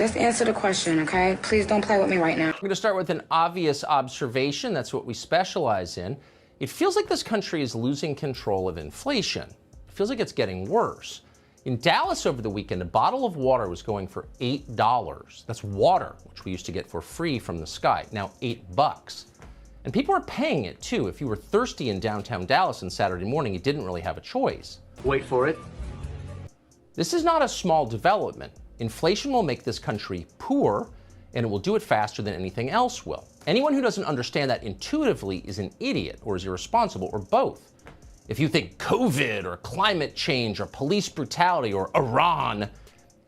Just answer the question, okay? Please don't play with me right now. We're going to start with an obvious observation. That's what we specialize in. It feels like this country is losing control of inflation. It feels like it's getting worse. In Dallas over the weekend, a bottle of water was going for $8. That's water, which we used to get for free from the sky. Now $8. And people are paying it too. If you were thirsty in downtown Dallas on Saturday morning, you didn't really have a choice. Wait for it. This is not a small development. Inflation will make this country poor, and it will do it faster than anything else will. Anyone who doesn't understand that intuitively is an idiot or is irresponsible or both. If you think COVID or climate change or police brutality or Iran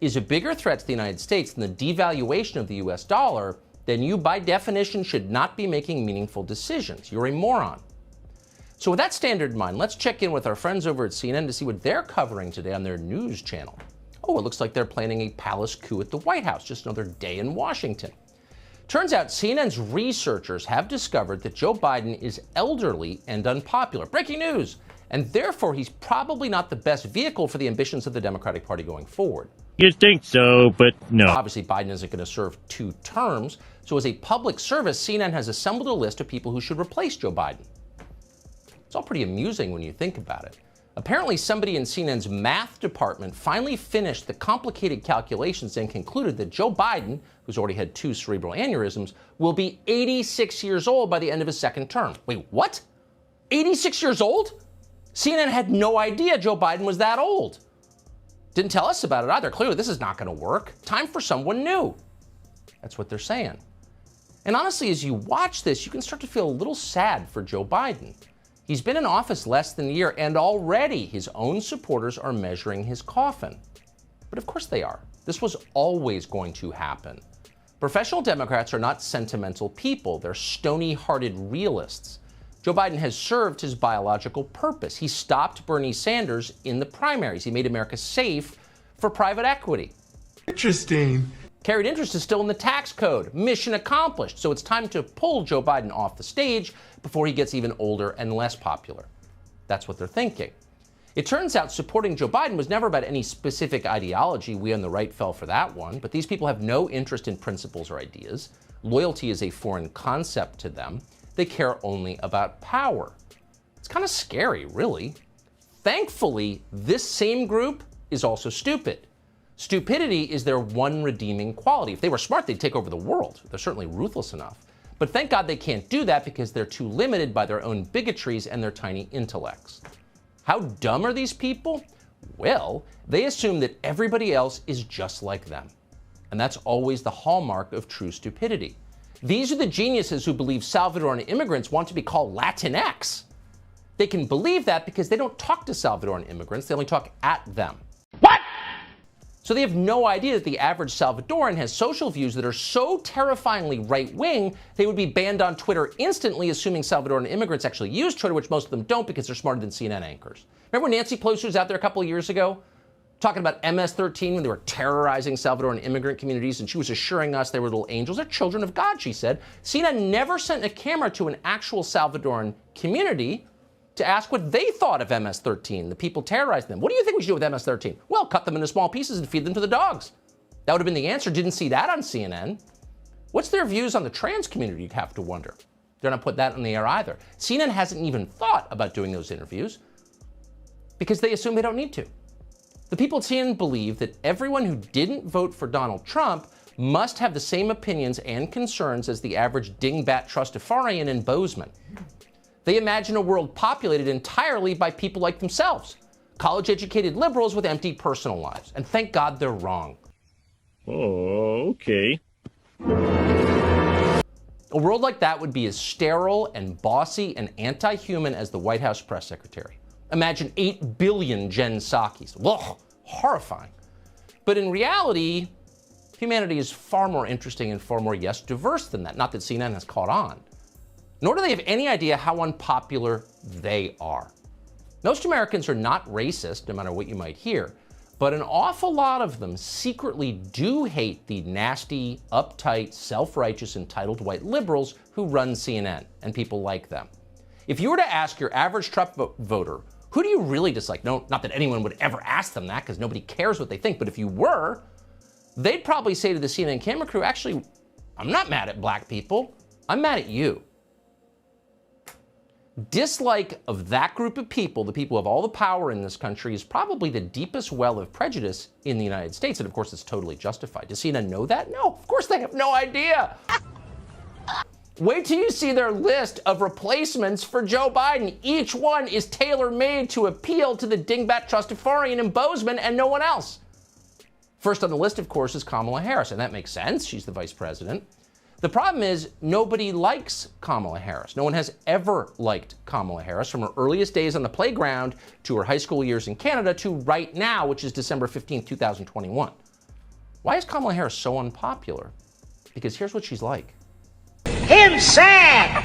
is a bigger threat to the United States than the devaluation of the US dollar, then you by definition should not be making meaningful decisions. You're a moron. So with that standard in mind, let's check in with our friends over at CNN to see what they're covering today on their news channel. Oh, it looks like they're planning a palace coup at the White House, just another day in Washington. Turns out CNN's researchers have discovered that Joe Biden is elderly and unpopular. Breaking news! And therefore, he's probably not the best vehicle for the ambitions of the Democratic Party going forward. You'd think so, but no. Obviously, Biden isn't going to serve 2 terms, so as a public service, CNN has assembled a list of people who should replace Joe Biden. It's all pretty amusing when you think about it. Apparently, somebody in CNN's math department finally finished the complicated calculations and concluded that Joe Biden, who's already had 2 cerebral aneurysms, will be 86 years old by the end of his 2nd term. Wait, what? 86 years old? CNN had no idea Joe Biden was that old. Didn't tell us about it either. Clearly, this is not going to work. Time for someone new. That's what they're saying. And honestly, as you watch this, you can start to feel a little sad for Joe Biden. He's been in office less than a year, and already his own supporters are measuring his coffin. But of course they are. This was always going to happen. Professional Democrats are not sentimental people. They're stony-hearted realists. Joe Biden has served his biological purpose. He stopped Bernie Sanders in the primaries. He made America safe for private equity. Interesting. Carried interest is still in the tax code. Mission accomplished. So it's time to pull Joe Biden off the stage before he gets even older and less popular. That's what they're thinking. It turns out supporting Joe Biden was never about any specific ideology. We on the right fell for that one. But these people have no interest in principles or ideas. Loyalty is a foreign concept to them. They care only about power. It's kind of scary, really. Thankfully, this same group is also stupid. Stupidity is their one redeeming quality. If they were smart, they'd take over the world. They're certainly ruthless enough. But thank God they can't do that because they're too limited by their own bigotries and their tiny intellects. How dumb are these people? Well, they assume that everybody else is just like them. And that's always the hallmark of true stupidity. These are the geniuses who believe Salvadoran immigrants want to be called Latinx. They can believe that because they don't talk to Salvadoran immigrants, they only talk at them. What? So they have no idea that the average Salvadoran has social views that are so terrifyingly right-wing, they would be banned on Twitter instantly, assuming Salvadoran immigrants actually use Twitter, which most of them don't because they're smarter than CNN anchors. Remember when Nancy Pelosi was out there a couple of years ago talking about MS-13 when they were terrorizing Salvadoran immigrant communities, and she was assuring us they were little angels? They're children of God, she said. CNN never sent a camera to an actual Salvadoran community to ask what they thought of MS-13, the people terrorizing them. What do you think we should do with MS-13? Well, cut them into small pieces and feed them to the dogs. That would have been the answer. Didn't see that on CNN. What's their views on the trans community, you'd have to wonder. They're not put that in the air either. CNN hasn't even thought about doing those interviews because they assume they don't need to. The people at CNN believe that everyone who didn't vote for Donald Trump must have the same opinions and concerns as the average dingbat trustafarian in Bozeman. They imagine a world populated entirely by people like themselves, college-educated liberals with empty personal lives. And thank God they're wrong. Oh, okay. A world like that would be as sterile and bossy and anti-human as the White House press secretary. Imagine 8 billion Jen Psaki's. Ugh, horrifying. But in reality, humanity is far more interesting and far more, yes, diverse than that. Not that CNN has caught on. Nor do they have any idea how unpopular they are. Most Americans are not racist, no matter what you might hear, but an awful lot of them secretly do hate the nasty, uptight, self-righteous, entitled white liberals who run CNN and people like them. If you were to ask your average Trump voter, who do you really dislike? No, not that anyone would ever ask them that because nobody cares what they think, but if you were, they'd probably say to the CNN camera crew, actually, I'm not mad at black people. I'm mad at you. Dislike of that group of people, the people who have all the power in this country, is probably the deepest well of prejudice in the United States. And of course, it's totally justified. Does CNN know that? No, of course they have no idea. Wait till you see their list of replacements for Joe Biden. Each one is tailor-made to appeal to the dingbat trustafarian and Bozeman and no one else. First on the list, of course, is Kamala Harris, and that makes sense. She's the vice president. The problem is nobody likes Kamala Harris. No one has ever liked Kamala Harris, from her earliest days on the playground to her high school years in Canada to right now, which is December 15th, 2021. Why is Kamala Harris so unpopular? Because here's what she's like. Him sad,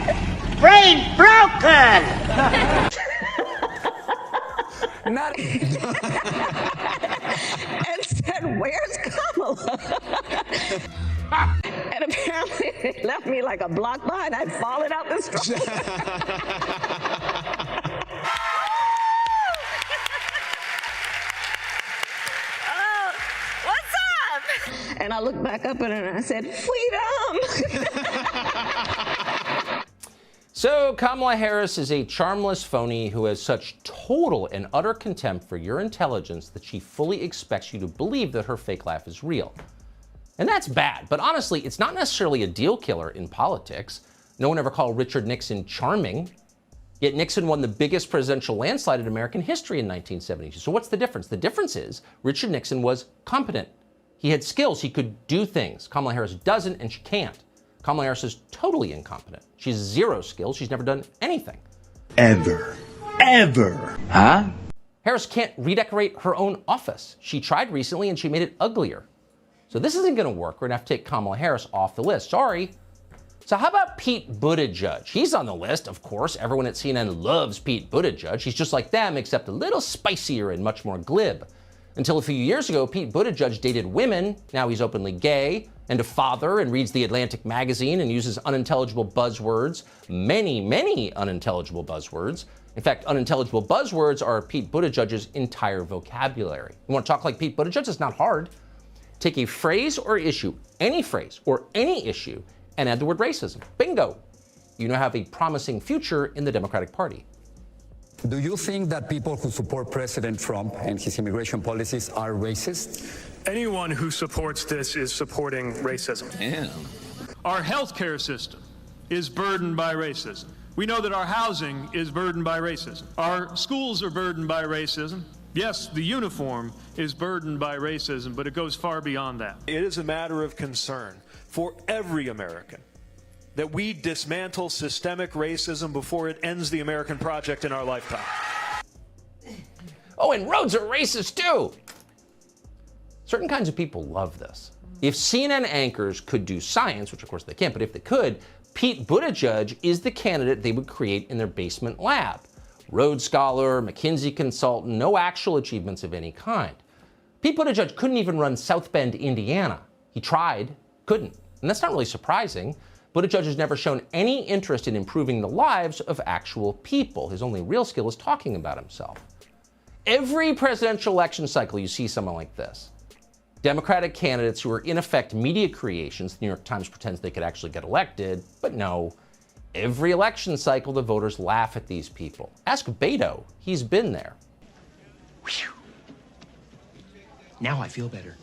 brain broken. Not and said, "Where's Kamala?" And apparently they left me like a block behind. I'd fallen out the street. Oh, what's up? And I looked back up at her and I said, "Freedom." So Kamala Harris is a charmless phony who has such total and utter contempt for your intelligence that she fully expects you to believe that her fake laugh is real. And that's bad, but honestly, it's not necessarily a deal killer in politics. No one ever called Richard Nixon charming, yet Nixon won the biggest presidential landslide in American history in 1972. So what's the difference? The difference is Richard Nixon was competent. He had skills, he could do things. Kamala Harris doesn't, and she can't. Kamala Harris is totally incompetent. She's zero skills. She's never done anything. Ever. Huh? Harris can't redecorate her own office. She tried recently and she made it uglier. So this isn't going to work. We're going to have to take Kamala Harris off the list. Sorry. So how about Pete Buttigieg? He's on the list, of course. Everyone at CNN loves Pete Buttigieg. He's just like them, except a little spicier and much more glib. Until a few years ago, Pete Buttigieg dated women. Now he's openly gay and a father and reads the Atlantic magazine and uses unintelligible buzzwords. Many unintelligible buzzwords. In fact, unintelligible buzzwords are Pete Buttigieg's entire vocabulary. You want to talk like Pete Buttigieg? It's not hard. Take a phrase or issue, any phrase or any issue, and add the word racism. Bingo. You now have a promising future in the Democratic Party. Do you think that people who support President Trump and his immigration policies are racist? Anyone who supports this is supporting racism. Damn. Our healthcare system is burdened by racism. We know that our housing is burdened by racism. Our schools are burdened by racism. Yes, the uniform is burdened by racism, but it goes far beyond that. It is a matter of concern for every American that we dismantle systemic racism before it ends the American project in our lifetime. Oh, and roads are racist too. Certain kinds of people love this. If CNN anchors could do science, which of course they can't, but if they could, Pete Buttigieg is the candidate they would create in their basement lab. Rhodes Scholar, McKinsey consultant, no actual achievements of any kind. Pete Buttigieg couldn't even run South Bend, Indiana. He tried, couldn't. And that's not really surprising. Buttigieg has never shown any interest in improving the lives of actual people. His only real skill is talking about himself. Every presidential election cycle, you see someone like this. Democratic candidates who are in effect media creations. The New York Times pretends they could actually get elected, but no. Every election cycle, the voters laugh at these people. Ask Beto. He's been there. Now I feel better.